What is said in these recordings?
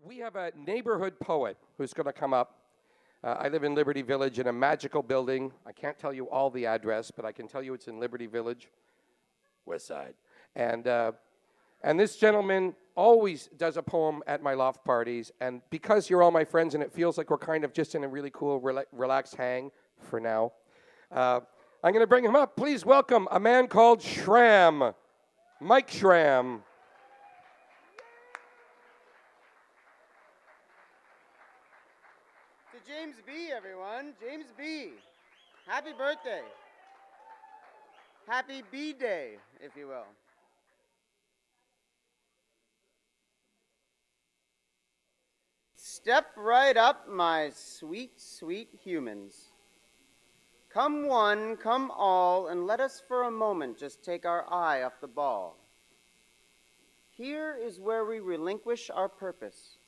We have a neighborhood poet who's going to come up. I live in Liberty Village in a magical building. I can't tell you all the address, but I can tell you it's in Liberty Village, West Side. And this gentleman always does a poem at my loft parties. And because you're all my friends and it feels like we're kind of just in a really cool, relaxed hang for now, I'm going to bring him up. Please welcome a man called Schramm, Mike Schramm. To James B., everyone. James B. Happy birthday. Happy B-Day, if you will. Step right up, my sweet, sweet humans. Come one, come all, and let us for a moment just take our eye off the ball. Here is where we relinquish our purpose,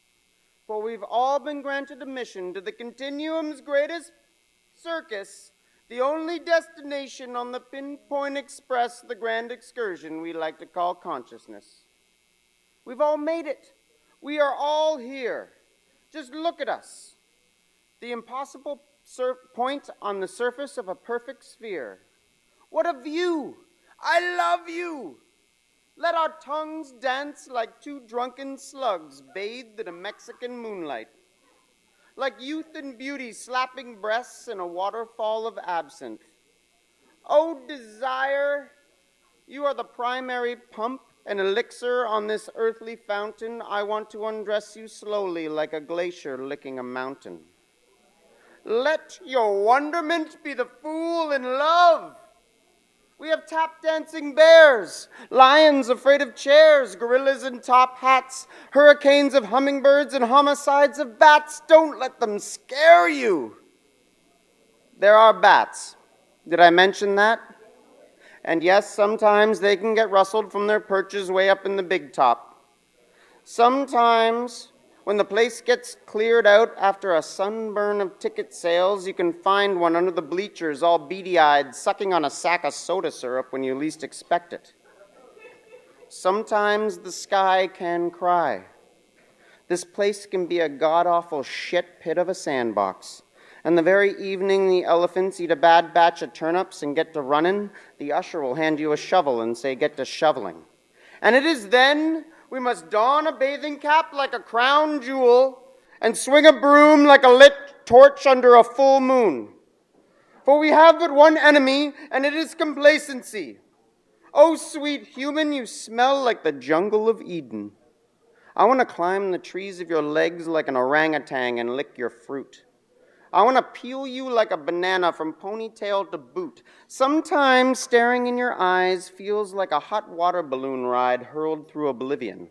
for we've all been granted admission to the continuum's greatest circus, the only destination on the Pinpoint Express, the grand excursion we like to call consciousness. We've all made it. We are all here. Just look at us. The impossible point on the surface of a perfect sphere. What a view! I love you! Let our tongues dance like two drunken slugs bathed in a Mexican moonlight. Like youth and beauty slapping breasts in a waterfall of absinthe. Oh, desire, you are the primary pump and elixir on this earthly fountain. I want to undress you slowly like a glacier licking a mountain. Let your wonderment be the fool in love. We have tap-dancing bears, lions afraid of chairs, gorillas in top hats, hurricanes of hummingbirds and homicides of bats. Don't let them scare you. There are bats. Did I mention that? And yes, sometimes they can get rustled from their perches way up in the big top. Sometimes, when the place gets cleared out after a sunburn of ticket sales, you can find one under the bleachers, all beady-eyed, sucking on a sack of soda syrup when you least expect it. Sometimes the sky can cry. This place can be a god-awful shit pit of a sandbox. And the very evening the elephants eat a bad batch of turnips and get to running, the usher will hand you a shovel and say, get to shoveling. And it is then we must don a bathing cap like a crown jewel and swing a broom like a lit torch under a full moon. For we have but one enemy, and it is complacency. Oh, sweet human, you smell like the jungle of Eden. I want to climb the trees of your legs like an orangutan and lick your fruit. I want to peel you like a banana from ponytail to boot. Sometimes staring in your eyes feels like a hot water balloon ride hurled through oblivion.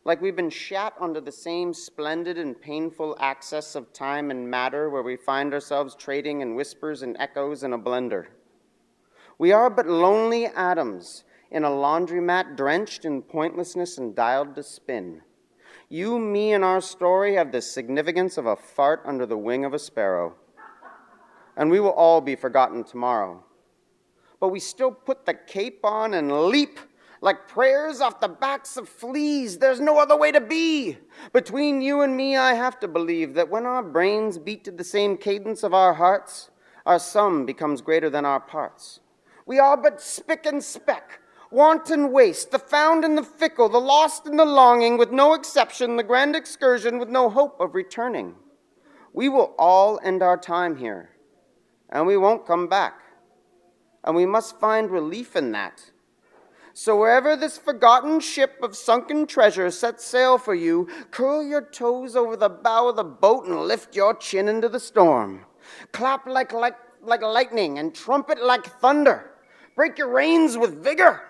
Like we've been shat onto the same splendid and painful access of time and matter where we find ourselves trading in whispers and echoes in a blender. We are but lonely atoms in a laundromat drenched in pointlessness and dialed to spin. You, me, and our story have the significance of a fart under the wing of a sparrow. And we will all be forgotten tomorrow. But we still put the cape on and leap like prayers off the backs of fleas. There's no other way to be. Between you and me, I have to believe that when our brains beat to the same cadence of our hearts, our sum becomes greater than our parts. We are but spick and speck, wanton waste, the found and the fickle, the lost and the longing, with no exception, the grand excursion with no hope of returning. We will all end our time here, and we won't come back. And we must find relief in that. So wherever this forgotten ship of sunken treasure sets sail for you, curl your toes over the bow of the boat and lift your chin into the storm. Clap like lightning and trumpet like thunder. Break your reins with vigor.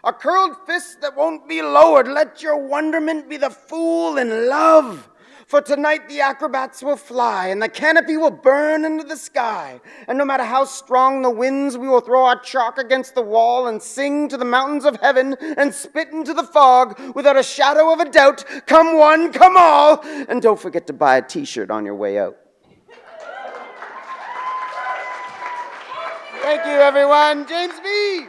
A curled fist that won't be lowered. Let your wonderment be the fool in love. For tonight the acrobats will fly and the canopy will burn into the sky. And no matter how strong the winds, we will throw our chalk against the wall and sing to the mountains of heaven and spit into the fog without a shadow of a doubt. Come one, come all. And don't forget to buy a t-shirt on your way out. Thank you, everyone. James B.